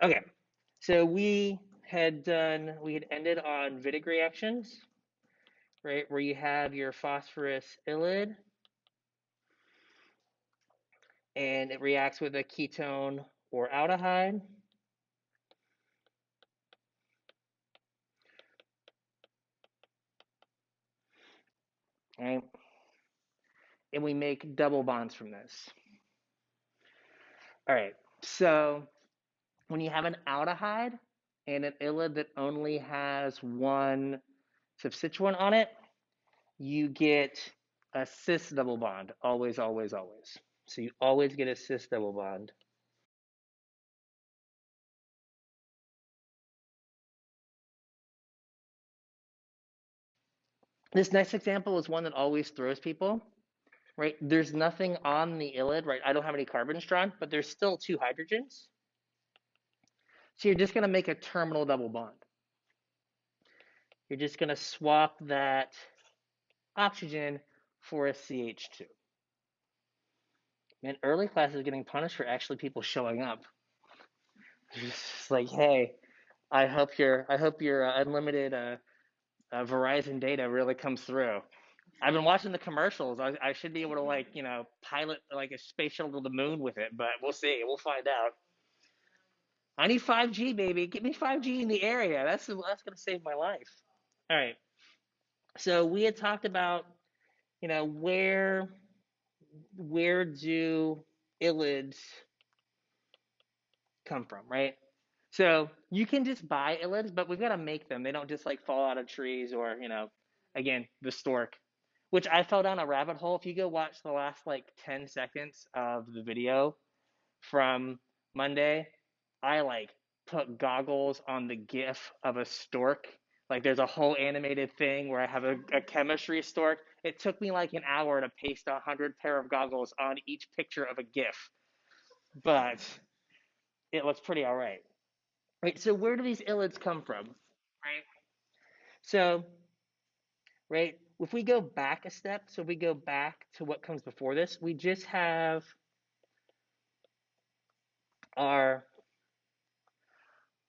Okay, so we had ended on Wittig reactions, right? Where you have your phosphorus ylide and it reacts with a ketone or aldehyde. Right? And we make double bonds from this. All right, so when you have an aldehyde and an ylide that only has one substituent on it, you get a cis double bond, always, always, always. So you always get a cis double bond. This next example is one that always throws people, right? There's nothing on the ylide, right? I don't have any carbons drawn, but there's still two hydrogens. So you're just going to make a terminal double bond. You're just going to swap that oxygen for a CH2. Man, early class is getting punished for actually people showing up. It's like, hey, I hope your unlimited Verizon data really comes through. I've been watching the commercials. I should be able to pilot like a space shuttle to the moon with it, but we'll see. We'll find out. I need 5G, baby. Get me 5G in the area. That's gonna save my life. All right. So we had talked about, where do ilids come from, right? So you can just buy ilids, but we've got to make them. They don't just like fall out of trees or, again, the stork, which I fell down a rabbit hole. If you go watch the last like 10 seconds of the video from Monday, I like put goggles on the GIF of a stork. Like there's a whole animated thing where I have a chemistry stork. It took me like an hour to paste 100 pair of goggles on each picture of a GIF, but it looks pretty all right. Right. So where do these ilids come from? Right. So, right, if we go back a step, so we go back to what comes before this, we just have our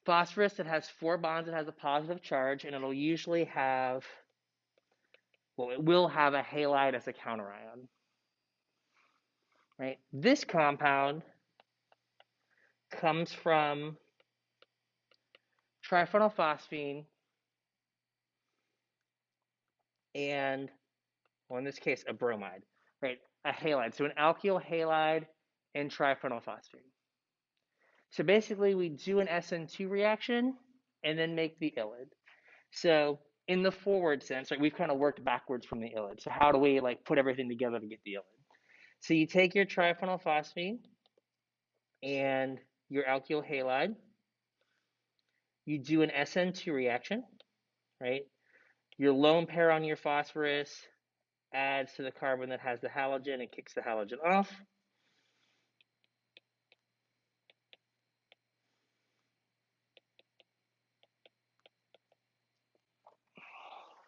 phosphorus that has four bonds, it has a positive charge, and it'll usually have, well, it will have a halide as a counterion. Right? This compound comes from triphenylphosphine and, well, in this case, a bromide, right? A halide. So an alkyl halide and triphenylphosphine. So basically, we do an SN2 reaction and then make the ylide. So in the forward sense, like we've kind of worked backwards from the ylide. So how do we like put everything together to get the ylide? So you take your triphenylphosphine and your alkyl halide. You do an SN2 reaction, right? Your lone pair on your phosphorus adds to the carbon that has the halogen and kicks the halogen off.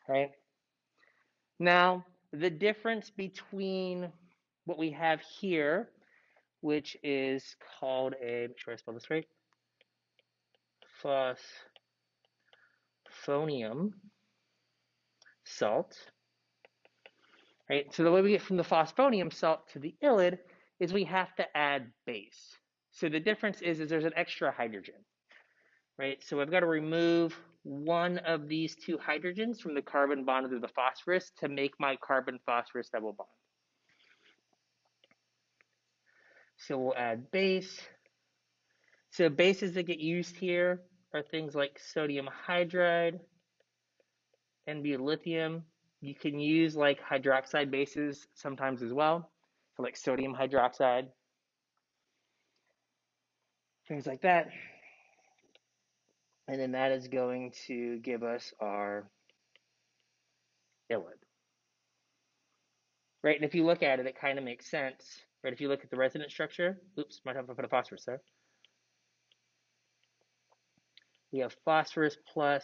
Right? Now, the difference between what we have here, which is called a, make sure I spell this right, phosphonium salt, right? So the way we get from the phosphonium salt to the ylide is we have to add base. So the difference is there's an extra hydrogen, right? So I've got to remove one of these two hydrogens from the carbon bonded to the phosphorus to make my carbon phosphorus double bond. So we'll add base. So bases that get used here are things like sodium hydride and lithium. You can use like hydroxide bases sometimes as well, so like sodium hydroxide, things like that. And then that is going to give us our ylide. Right, and if you look at it, it kind of makes sense. Right, if you look at the resonance structure, oops, might have to put a phosphorus there. We have phosphorus plus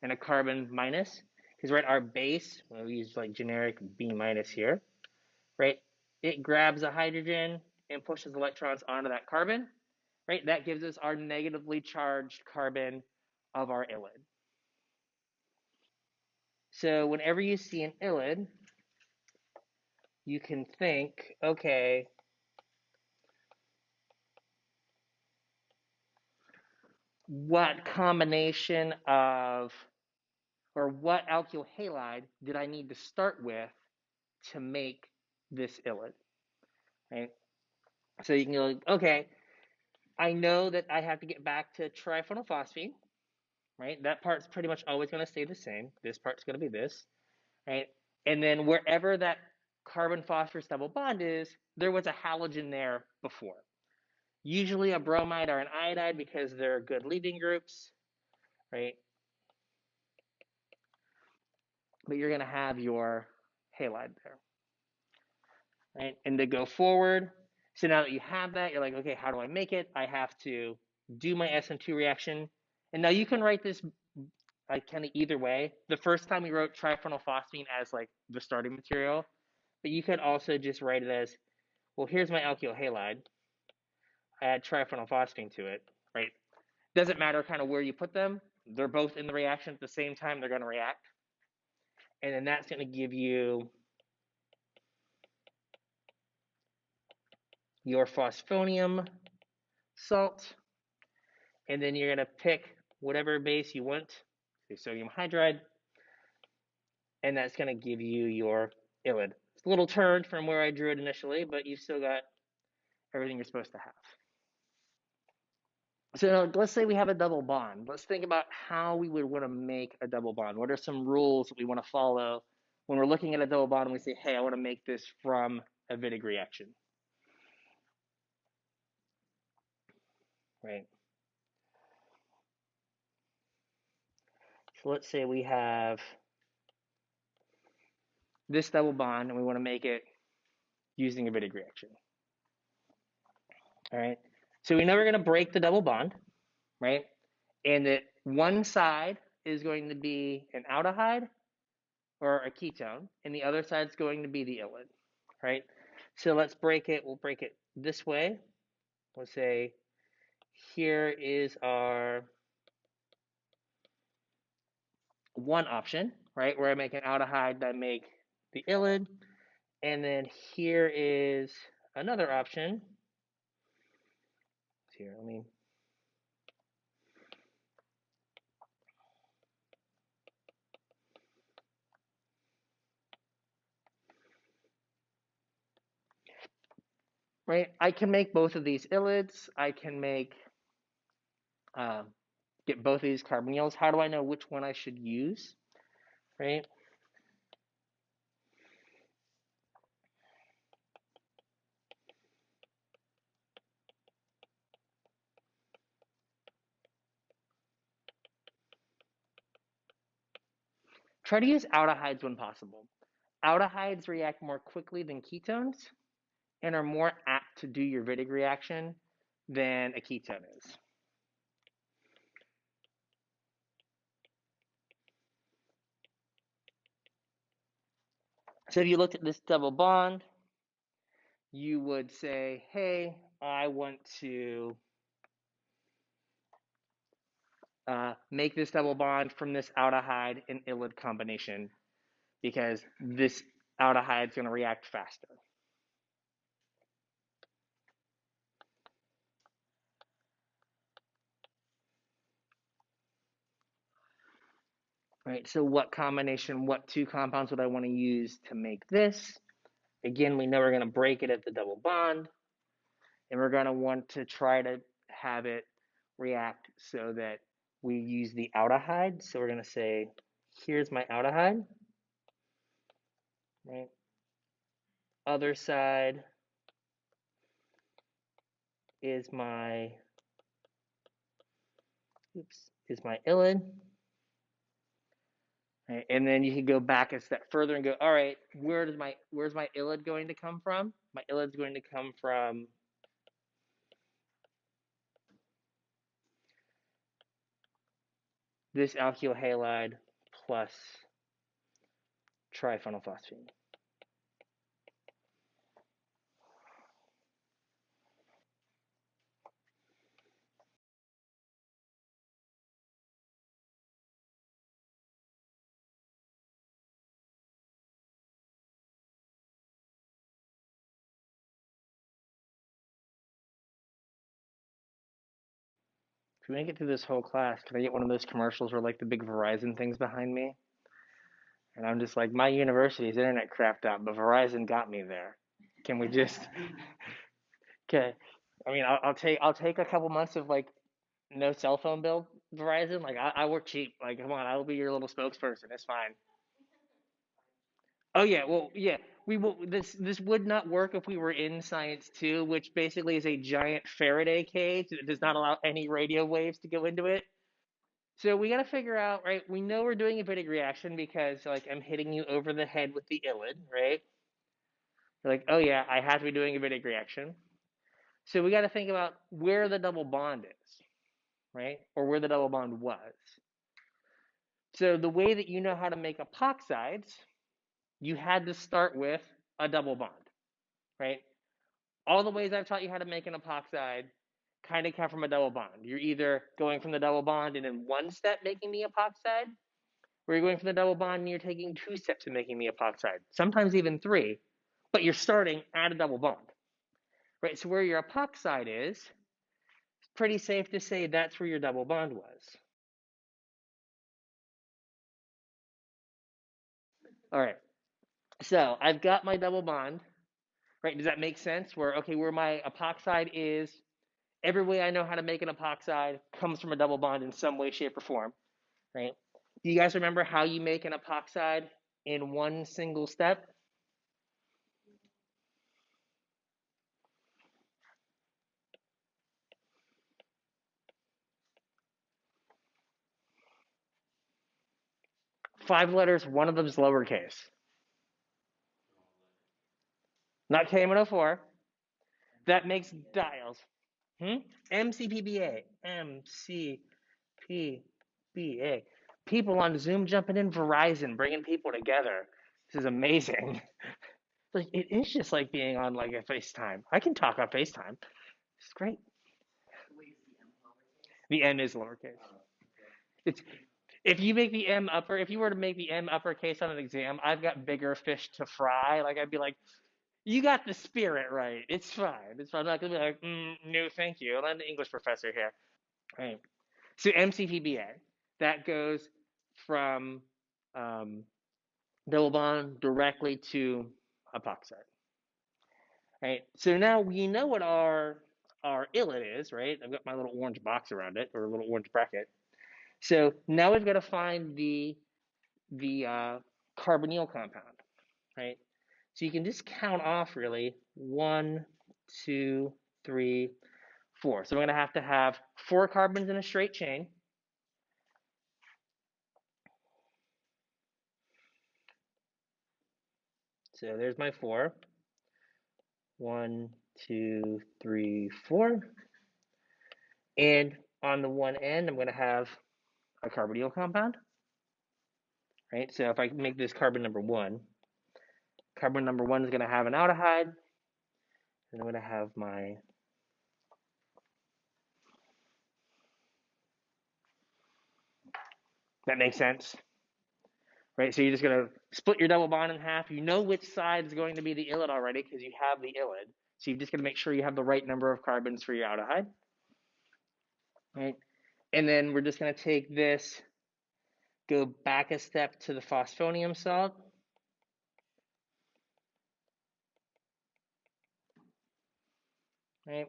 and a carbon minus, because right, our base, well, we use like generic B minus here, right? It grabs a hydrogen and pushes electrons onto that carbon. right? That gives us our negatively charged carbon of our ylide. So whenever you see an ylide, you can think, okay, what combination of, or what alkyl halide did I need to start with to make this ylide, right? So you can go, okay, I know that I have to get back to triphenylphosphine, right? That part's pretty much always going to stay the same. This part's going to be this, right? And then wherever that carbon phosphorus double bond is, there was a halogen there before. Usually a bromide or an iodide because they're good leaving groups, right? But you're going to have your halide there, right? And to go forward, so now that you have that, you're like, okay, how do I make it? I have to do my SN2 reaction. And now you can write this like kind of either way. The first time we wrote triphenylphosphine as like the starting material, but you could also just write it as, well, here's my alkyl halide. I add triphenylphosphine to it, right? Doesn't matter kind of where you put them. They're both in the reaction at the same time. They're going to react. And then that's going to give you your phosphonium salt. And then you're going to pick whatever base you want, say sodium hydride. And that's going to give you your ylide. It's a little turned from where I drew it initially, but you've still got everything you're supposed to have. So let's say we have a double bond. Let's think about how we would want to make a double bond. What are some rules that we want to follow when we're looking at a double bond and we say, hey, I want to make this from a Wittig reaction, right? So let's say we have this double bond and we want to make it using a Wittig reaction, all right? So we know we're going to break the double bond, right? And that one side is going to be an aldehyde or a ketone, and the other side is going to be the ylide, right? So let's break it. We'll break it this way. We'll say here is our one option, right? Where I make an aldehyde, I make the ylide, and then here is another option. Here, let me. Right, I can make both of these ylides. I can make get both of these carbonyls. How do I know which one I should use? Right. Try to use aldehydes when possible. Aldehydes react more quickly than ketones and are more apt to do your Wittig reaction than a ketone is. So if you looked at this double bond, you would say, hey, I want to make this double bond from this aldehyde and ylide combination because this aldehyde is going to react faster. Right, so what combination, what two compounds would I want to use to make this? Again, we know we're going to break it at the double bond, and we're going to want to try to have it react so that we use the aldehyde. So we're going to say, here's my aldehyde, right? Other side is my, is my ylide. Right? And then you can go back a step further and go, all right, where's my ylide going to come from? My ylide's going to come from this alkyl halide plus triphenylphosphine. if we make it through this whole class, can I get one of those commercials where like the big Verizon things behind me? And I'm just like, my university's internet crapped out, but Verizon got me there. Can we just? Okay. I mean, I'll take a couple months of like no cell phone bill, Verizon. Like I work cheap. Like come on, I will be your little spokesperson. It's fine. Oh yeah, well yeah, we will. This would not work if we were in science two, which basically is a giant Faraday cage that does not allow any radio waves to go into it. So we got to figure out, right? We know we're doing a Wittig reaction because like I'm hitting you over the head with the illid, right? You're like, oh yeah, I have to be doing a Wittig reaction. So we got to think about where the double bond is, right? Or where the double bond was. So the way that you know how to make epoxides, you had to start with a double bond, right? All the ways I've taught you how to make an epoxide kind of come from a double bond. You're either going from the double bond and in one step making the epoxide, or you're going from the double bond and you're taking two steps in making the epoxide, sometimes even three, but you're starting at a double bond, right? So where your epoxide is, it's pretty safe to say that's where your double bond was. All right, so I've got my double bond, right? Does that make sense? Where, okay, where my epoxide is, every way I know how to make an epoxide comes from a double bond in some way, shape, or form, right? Do you guys remember how you make an epoxide in one single step? Five letters, one of them is lowercase. Not KM04. That makes dials. MCPBA. MCPBA. People on Zoom jumping in, Verizon, bringing people together. This is amazing. Like it is just like being on like a FaceTime. I can talk on FaceTime. It's great. The M is lowercase. It's if you make the M upper, if you were to make the M uppercase on an exam, I've got bigger fish to fry. Like I'd be like, you got the spirit right. It's fine. It's fine. I'm not gonna be like, no, thank you. I'm the English professor here. Right. So MCPBA, that goes from um, double bond directly to epoxide. Right. So now we know what our illet is, right? I've got my little orange box around it, or a little orange bracket. So now we've got to find the carbonyl compound, right? So you can just count off really 1, 2, 3, 4. So we're going to have 4 carbons in a straight chain. So there's my 4. 1, 2, 3, 4. And on the one end, I'm going to have a carbonyl compound, right? So if I make this carbon number 1, carbon number 1 is going to have an aldehyde, and I'm going to have my that makes sense, right? So you're just going to split your double bond in half. You know which side is going to be the illid already because you have the illid. So you're just going to make sure you have the right number of carbons for your aldehyde, right? And then we're just going to take this, go back a step to the phosphonium salt, right?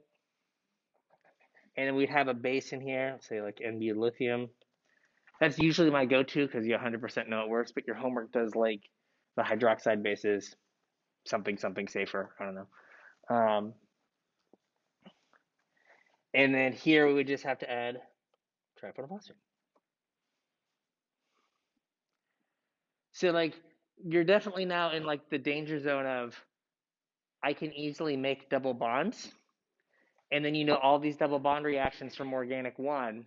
And then we'd have a base in here, say like NB lithium. That's usually my go-to because you 100% know it works, but your homework does like the hydroxide bases, something safer. I don't know. And then here we would just have to add triphotophosphate. So like you're definitely now in like the danger zone of I can easily make double bonds, and then you know all these double bond reactions from organic one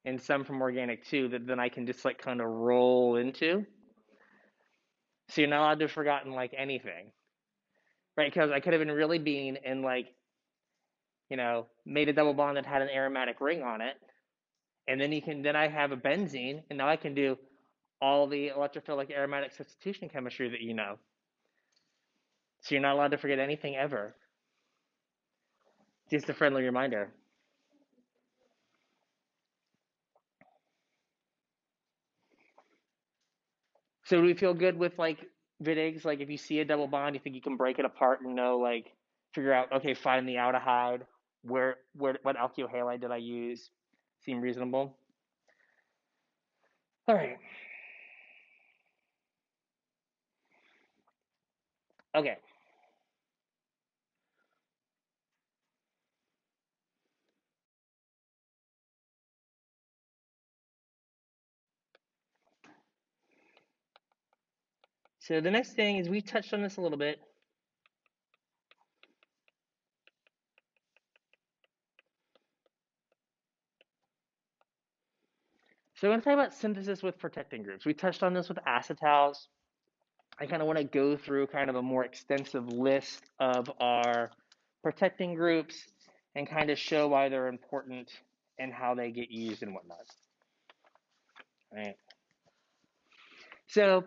and some from organic two that then I can just like kind of roll into. So you're not allowed to have forgotten like anything, right? Because I could have been really bean and like made a double bond that had an aromatic ring on it, and then I have a benzene, and now I can do all the electrophilic aromatic substitution chemistry that you know. So you're not allowed to forget anything ever. Just a friendly reminder. So do we feel good with like Wittigs? Like if you see a double bond, you think you can break it apart and know like figure out okay, find the aldehyde, where what alkyl halide did I use? Seem reasonable? All right. Okay. So the next thing is we touched on this a little bit. So I'm going to talk about synthesis with protecting groups. We touched on this with acetals. I kind of want to go through kind of a more extensive list of our protecting groups and kind of show why they're important and how they get used and whatnot. All right. So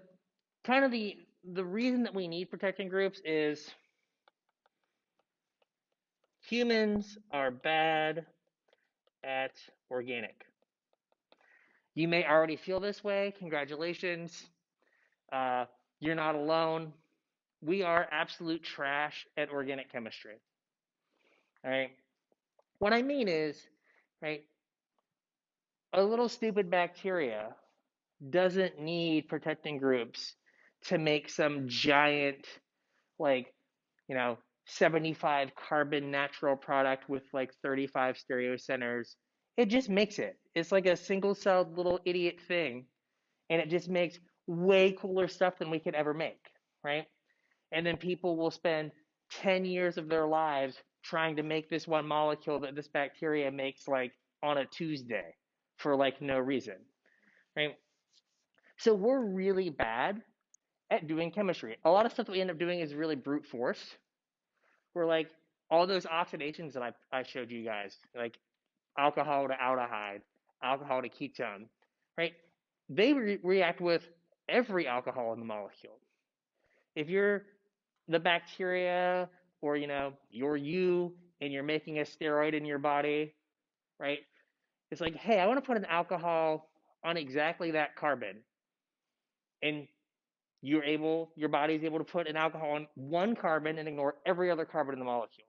kind of the reason that we need protecting groups is humans are bad at organic. You may already feel this way. Congratulations. Uh, you're not alone. We are absolute trash at organic chemistry. All right. What I mean is, right, a little stupid bacteria doesn't need protecting groups to make some giant, like, 75 carbon natural product with like 35 stereocenters. It just makes it. It's like a single celled little idiot thing, and it just makes way cooler stuff than we could ever make, right? And then people will spend 10 years of their lives trying to make this one molecule that this bacteria makes like on a Tuesday for like no reason, right? So we're really bad at doing chemistry. A lot of stuff that we end up doing is really brute force. We're like all those oxidations that I showed you guys, like alcohol to aldehyde, alcohol to ketone, right? They react with every alcohol in the molecule. If you're the bacteria or you're you and you're making a steroid in your body, right? It's like, hey, I want to put an alcohol on exactly that carbon, and your body's able to put an alcohol on one carbon and ignore every other carbon in the molecule.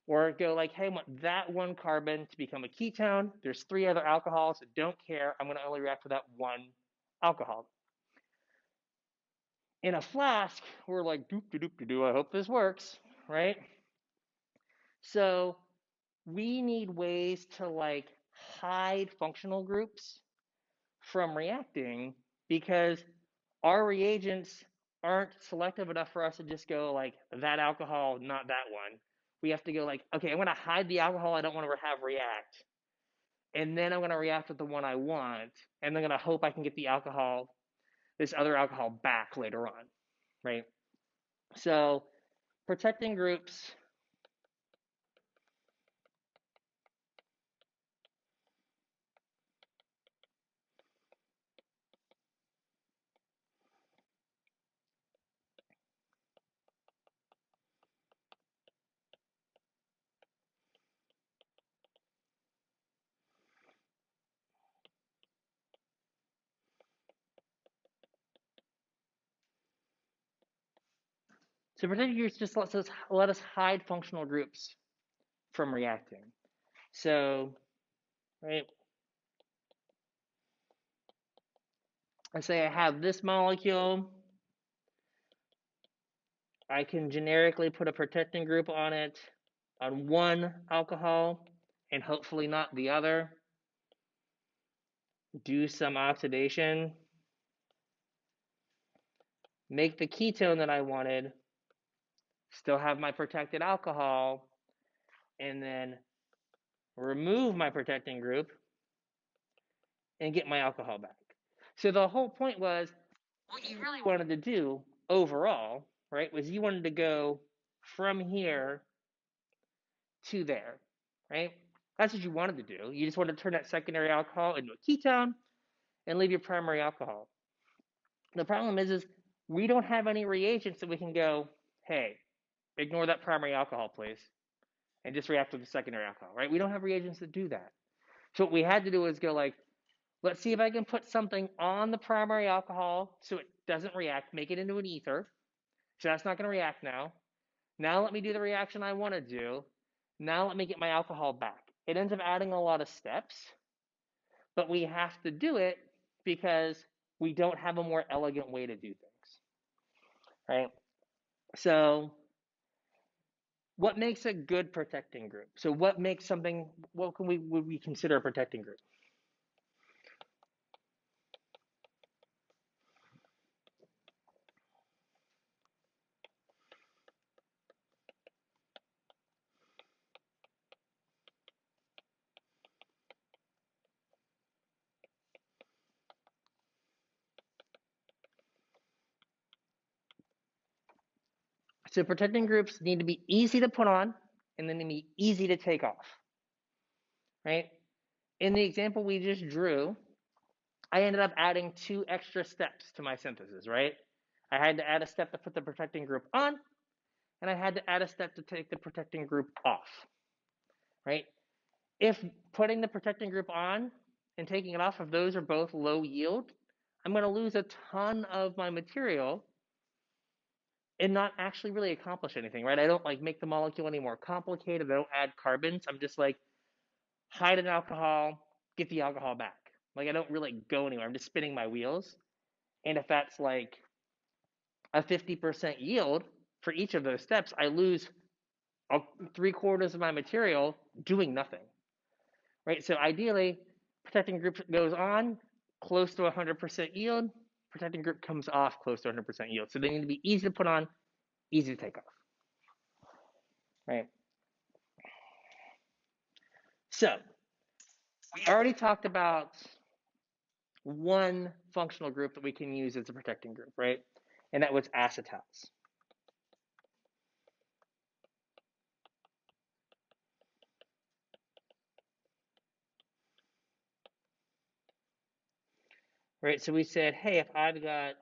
Or go like, hey, I want that one carbon to become a ketone. There's three other alcohols. Don't care. I'm going to only react with that one alcohol. In a flask, we're like, doop, doop, doop, doop, I hope this works, right? So we need ways to like hide functional groups from reacting because our reagents aren't selective enough for us to just go like that alcohol, not that one. We have to go like, okay, I'm going to hide the alcohol I don't want to have react. And then I'm going to react with the one I want. And I'm going to hope I can get the alcohol, this other alcohol back later on, right? So protecting groups. So protecting groups just let us hide functional groups from reacting. So, right, I say I have this molecule. I can generically put a protecting group on it on one alcohol and hopefully not the other. Do some oxidation. Make the ketone that I wanted. Still have my protected alcohol. And then remove my protecting group and get my alcohol back. So the whole point was what you really wanted to do overall, right, was you wanted to go from here to there, right? That's what you wanted to do. You just wanted to turn that secondary alcohol into a ketone and leave your primary alcohol. The problem is we don't have any reagents that we can go, hey, ignore that primary alcohol, please, and just react with the secondary alcohol, right? We don't have reagents that do that. So what we had to do is go like, let's see if I can put something on the primary alcohol so it doesn't react, make it into an ether. So that's not going to react now. Now let me do the reaction I want to do. Now let me get my alcohol back. It ends up adding a lot of steps, but we have to do it because we don't have a more elegant way to do things, right? So what makes a good protecting group? So what makes something, would we consider a protecting group? So protecting groups need to be easy to put on and then they need to be easy to take off, right? In the example we just drew, I ended up adding 2 extra steps to my synthesis, right? I had to add a step to put the protecting group on, and I had to add a step to take the protecting group off, right? If putting the protecting group on and taking it off, if those are both low yield, I'm going to lose a ton of my material and not actually really accomplish anything, right? I don't like make the molecule any more complicated. I don't add carbons. I'm just like hide an alcohol, get the alcohol back. Like I don't really go anywhere. I'm just spinning my wheels. And if that's like a 50% yield for each of those steps, I lose 3/4 of my material doing nothing, right? So ideally, protecting group goes on close to 100% yield. Protecting group comes off close to 100% yield. So they need to be easy to put on, easy to take off, right? So we already talked about one functional group that we can use as a protecting group, right? And that was acetals. Right, so we said, hey, if I've got,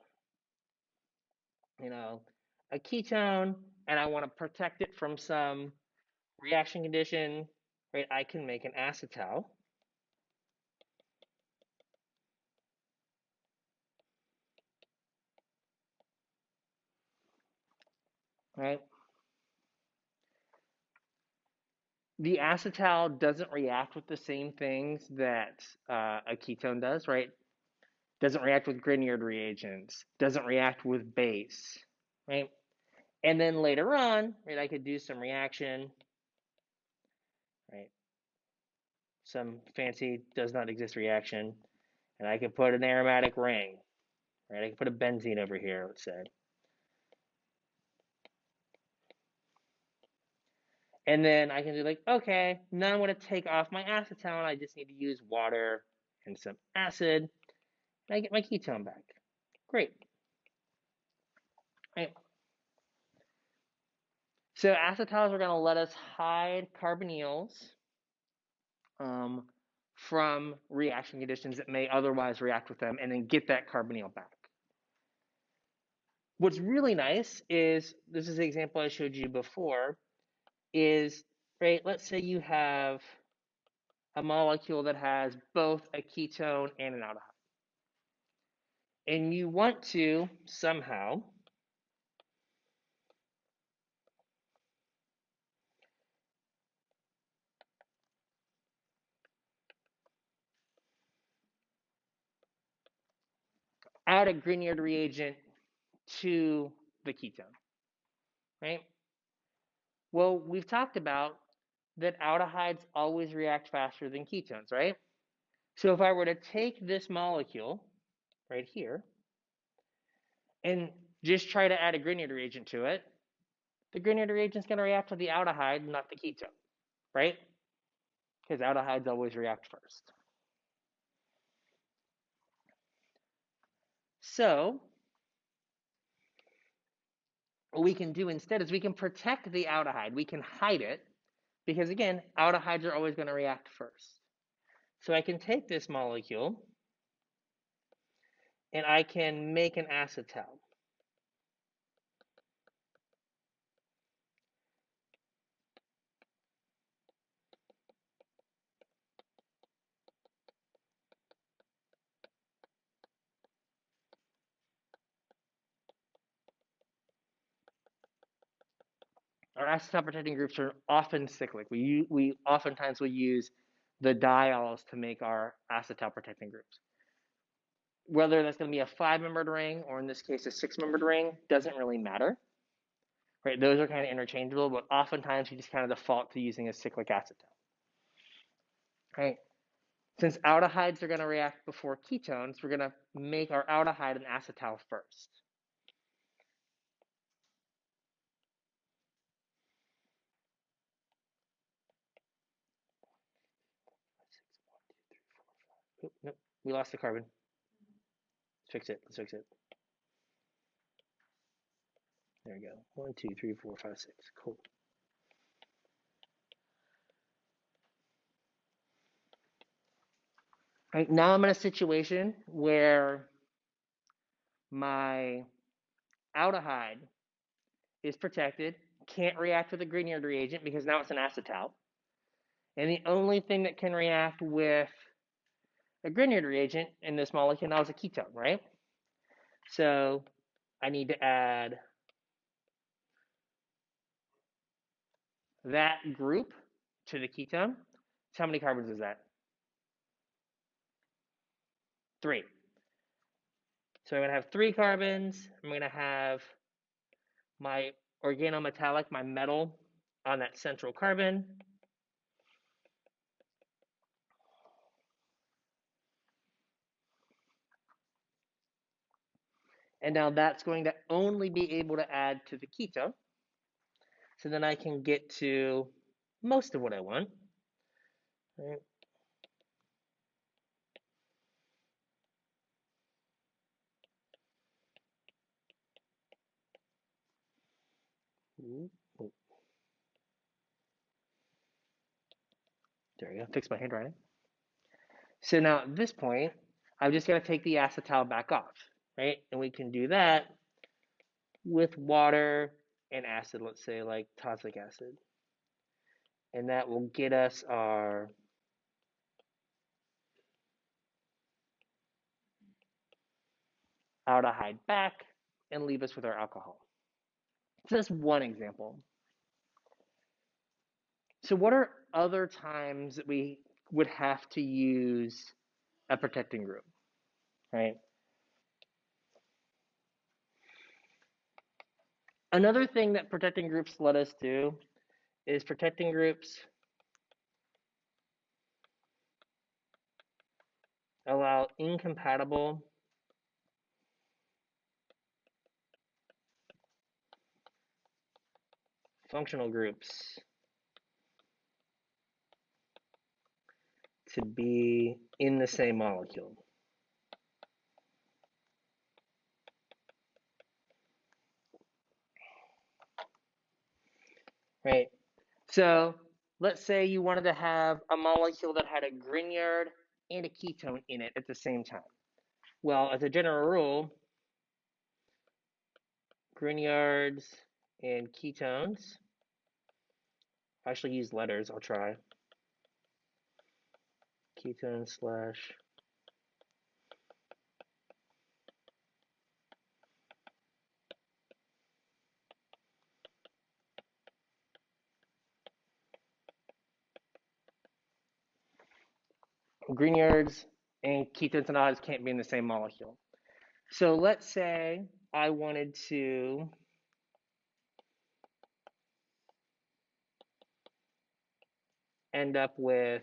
a ketone and I want to protect it from some reaction condition, right, I can make an acetal. Right? The acetal doesn't react with the same things that a ketone does, right? Doesn't react with Grignard reagents, doesn't react with base, right? And then later on, right, I could do some reaction, right? Some fancy does not exist reaction, and I could put an aromatic ring, right? I could put a benzene over here, let's say. And then I can do like, okay, now I'm going to take off my acetone. I just need to use water and some acid. And I get my ketone back. Great. Right. So acetals are going to let us hide carbonyls from reaction conditions that may otherwise react with them and then get that carbonyl back. What's really nice is, this is the example I showed you before, is, right, let's say you have a molecule that has both a ketone and an aldehyde. And you want to somehow add a Grignard reagent to the ketone, right? Well, we've talked about that aldehydes always react faster than ketones, right? So if I were to take this molecule right here and just try to add a Grignard reagent to it, the Grignard reagent is going to react with the aldehyde, not the ketone, right? Because aldehydes always react first. So what we can do instead is we can protect the aldehyde. We can hide it because, again, aldehydes are always going to react first. So I can take this molecule and I can make an acetal. Our acetal protecting groups are often cyclic. We oftentimes will use the diols to make our acetal protecting groups. Whether that's going to be a 5-membered ring or in this case a 6-membered ring doesn't really matter. Right? Those are kind of interchangeable, but oftentimes we just kind of default to using a cyclic acetal. Right? Since aldehydes are going to react before ketones, we're going to make our aldehyde an acetal first. Oh, nope, we lost the carbon. Let's fix it. Let's fix it. There we go. 1, 2, 3, 4, 5, 6. Cool. Right, now I'm in a situation where my aldehyde is protected, can't react with a Grignard reagent because now it's an acetal. And the only thing that can react with a Grignard reagent in this molecule now is a ketone, right? So I need to add that group to the ketone. So how many carbons is that? 3. So I'm going to have 3 carbons. I'm going to have my organometallic, my metal, on that central carbon. And now that's going to only be able to add to the ketone. So then I can get to most of what I want. Right? There we go. Fix my handwriting. So now at this point, I'm just going to take the acetal back off, right? And we can do that with water and acid, let's say like tosic acid. And that will get us our aldehyde back and leave us with our alcohol. So that's one example. So what are other times that we would have to use a protecting group, right? Another thing that protecting groups let us do is protecting groups allow incompatible functional groups to be in the same molecule. Right? So let's say you wanted to have a molecule that had a Grignard and a ketone in it at the same time. Well, as a general rule, Grignards and ketones, I actually use letters, I'll try. Ketone slash Grignards and ketones and aldehydes can't be in the same molecule. So let's say I wanted to end up with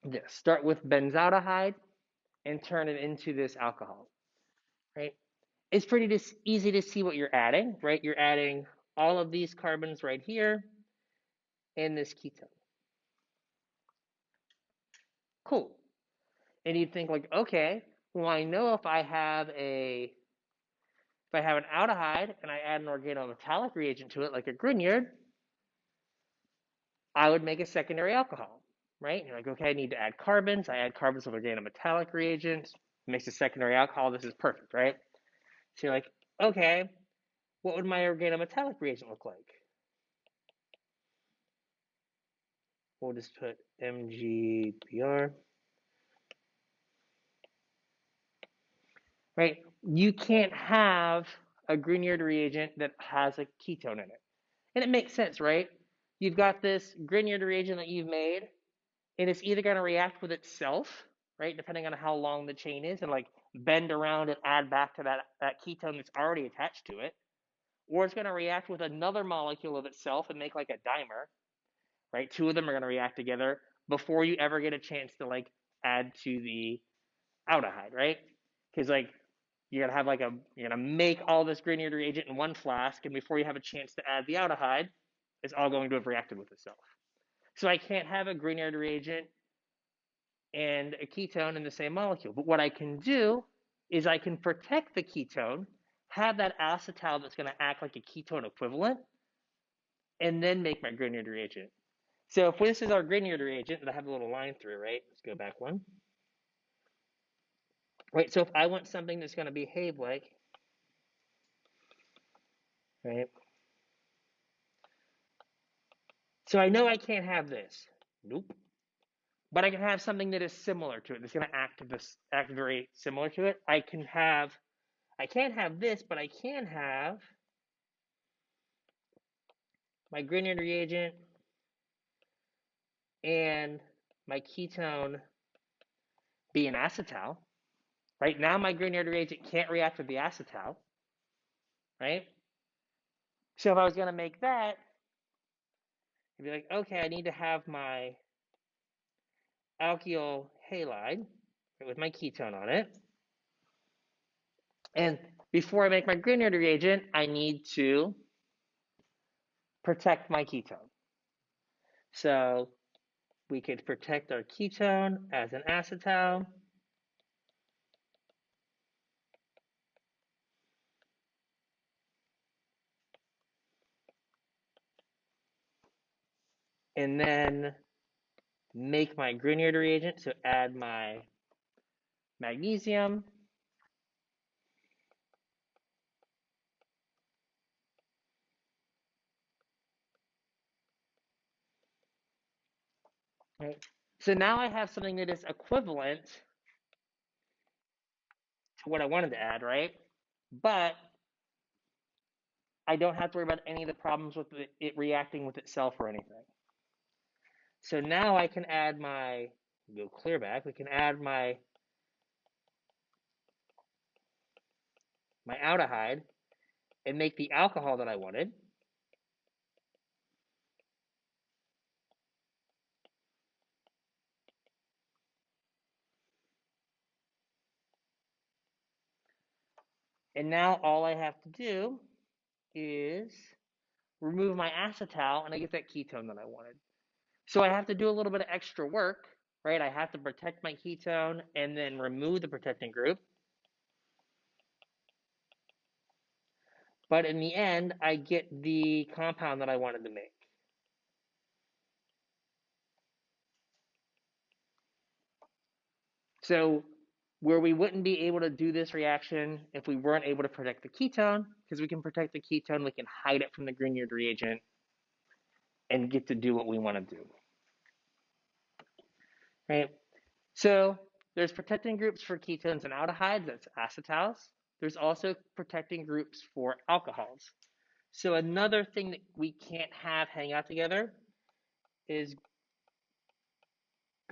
this. Start with benzaldehyde and turn it into this alcohol, right? It's pretty easy to see what you're adding, right? You're adding all of these carbons right here and this ketone. Cool. And you'd think like, okay, well, I know if I have an aldehyde and I add an organometallic reagent to it, like a Grignard, I would make a secondary alcohol, right? And you're like, okay, I need to add carbons. I add carbons with organometallic reagents, makes a secondary alcohol. This is perfect, right? So you're like, okay, what would my organometallic reagent look like? We'll just put MgBr. right? You can't have a Grignard reagent that has a ketone in it. And it makes sense, right? You've got this Grignard reagent that you've made, and it's either going to react with itself, right, depending on how long the chain is, and like bend around and add back to that ketone that's already attached to it, or it's going to react with another molecule of itself and make like a dimer, right? Two of them are going to react together before you ever get a chance to like add to the aldehyde, right? Because like you're gonna make all this Grignard reagent in one flask, and before you have a chance to add the aldehyde, it's all going to have reacted with itself. So I can't have a Grignard reagent and a ketone in the same molecule. But what I can do is I can protect the ketone, have that acetal that's going to act like a ketone equivalent, and then make my Grignard reagent. So if this is our Grignard reagent that I have a little line through, right? Let's go back one. Right, so if I want something that's going to behave like, right? So I know I can't have this. Nope. But I can have something that is similar to it. That's going to act very similar to it. I can't have this, but I can have my Grignard reagent and my ketone be an acetal. Right now, my Grignard reagent can't react with the acetal. Right. So if I was going to make that, I'd be like, okay, I need to have my alkyl halide with my ketone on it. And before I make my Grignard reagent, I need to protect my ketone. So we could protect our ketone as an acetal. And then make my Grignard reagent, so add my magnesium. Right. So now I have something that is equivalent to what I wanted to add, right? But I don't have to worry about any of the problems with it reacting with itself or anything. So now I can add go clear back, we can add my aldehyde and make the alcohol that I wanted. And now all I have to do is remove my acetal and I get that ketone that I wanted. So I have to do a little bit of extra work, right? I have to protect my ketone and then remove the protecting group. But in the end, I get the compound that I wanted to make. So where we wouldn't be able to do this reaction if we weren't able to protect the ketone, because we can protect the ketone, we can hide it from the Grignard reagent and get to do what we want to do. Right? So there's protecting groups for ketones and aldehydes, that's acetals. There's also protecting groups for alcohols. So another thing that we can't have hang out together is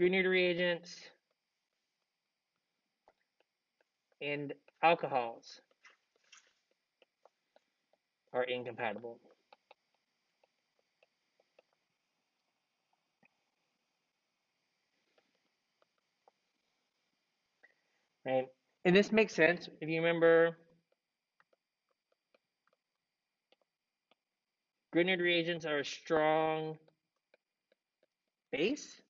Grignard reagents and alcohols are incompatible. Right? And this makes sense if you remember Grignard reagents are a strong base.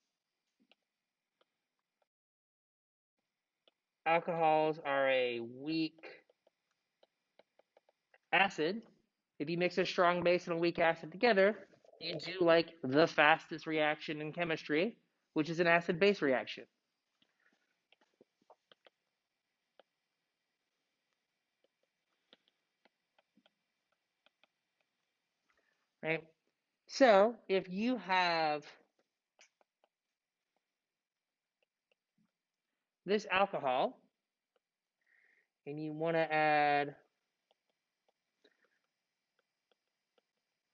Alcohols are a weak acid. If you mix a strong base and a weak acid together, you do like the fastest reaction in chemistry, which is an acid-base reaction. Right? So if you have this alcohol and you want to add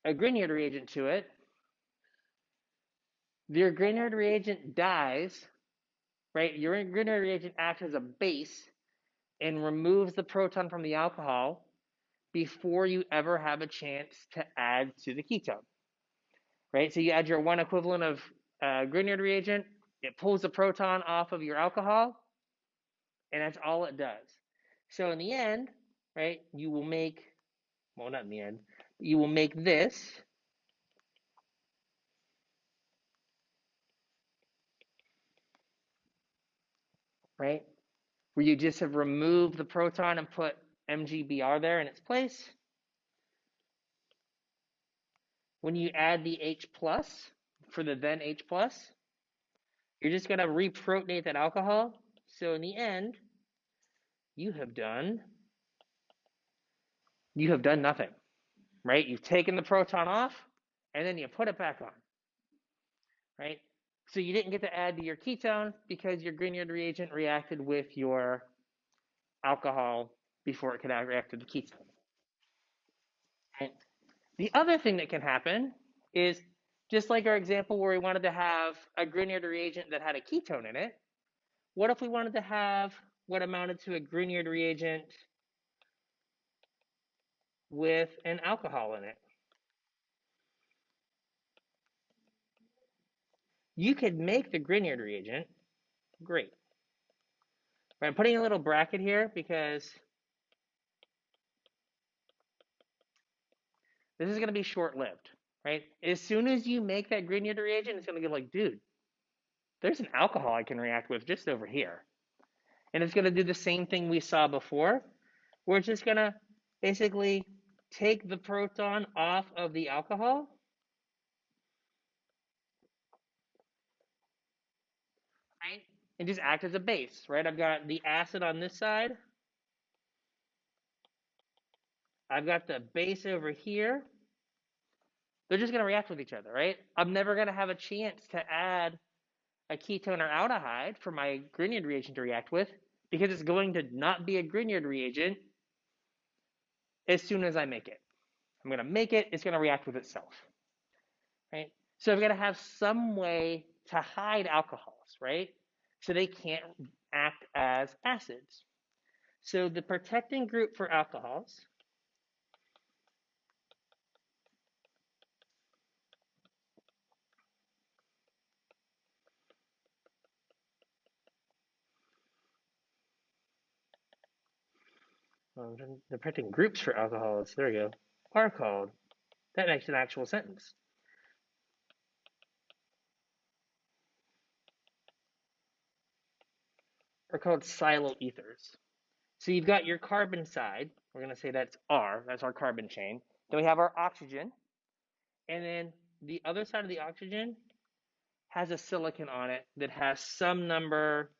a Grignard reagent to it, your Grignard reagent dies, right? Your Grignard reagent acts as a base and removes the proton from the alcohol before you ever have a chance to add to the ketone, right? So you add your one equivalent of Grignard reagent, it pulls the proton off of your alcohol, and that's all it does. So in the end, right, you will make, well, not in the end, you will make this, right, where you just have removed the proton and put MgBr there in its place. When you add the H plus for the then H plus, you're just going to reprotonate that alcohol. So in the end, you have done nothing, right? You've taken the proton off and then you put it back on, right? So you didn't get to add to your ketone because your Grignard reagent reacted with your alcohol before it could react with the ketone. Right? The other thing that can happen is just like our example where we wanted to have a Grignard reagent that had a ketone in it, what if we wanted to have what amounted to a Grignard reagent with an alcohol in it? You could make the Grignard reagent great. I'm putting a little bracket here because this is going to be short-lived, right? As soon as you make that Grignard reagent, it's going to go like, dude, there's an alcohol I can react with just over here. And it's going to do the same thing we saw before. We're just going to basically take the proton off of the alcohol, right? And just act as a base, right? I've got the acid on this side. I've got the base over here. They're just going to react with each other, right? I'm never going to have a chance to add a ketone or aldehyde for my Grignard reagent to react with because it's going to not be a Grignard reagent as soon as I make it. I'm going to make it, it's going to react with itself, right? So I've got to have some way to hide alcohols, right? So they can't act as acids. So the protecting group for alcohols the protecting groups for alcohols, there we go, are called, that makes an actual sentence. Are called sialoethers. So you've got your carbon side, we're going to say that's R, that's our carbon chain. Then we have our oxygen, and then the other side of the oxygen has a silicon on it that has some number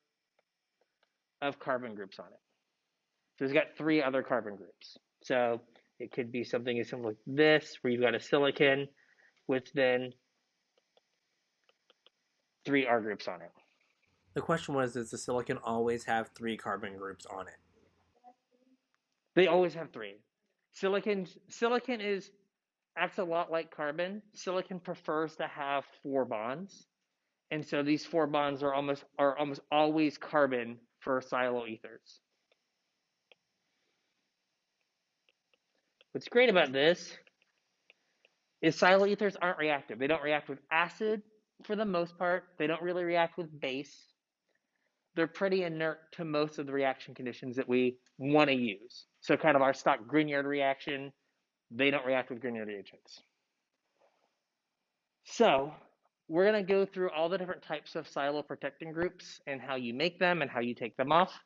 of carbon groups on it. So it's got 3 other carbon groups. So it could be something as simple like this, where you've got a silicon with then 3 R groups on it. The question was, does the silicon always have 3 carbon groups on it? They always have 3. Silicon acts a lot like carbon. Silicon prefers to have 4 bonds. And so these 4 bonds are almost always carbon for sialoethers. What's great about this is sialoethers aren't reactive. They don't react with acid for the most part. They don't really react with base. They're pretty inert to most of the reaction conditions that we want to use. So kind of our stock Grignard reaction, they don't react with Grignard reagents. So we're going to go through all the different types of sialoprotecting groups and how you make them and how you take them off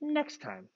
next time.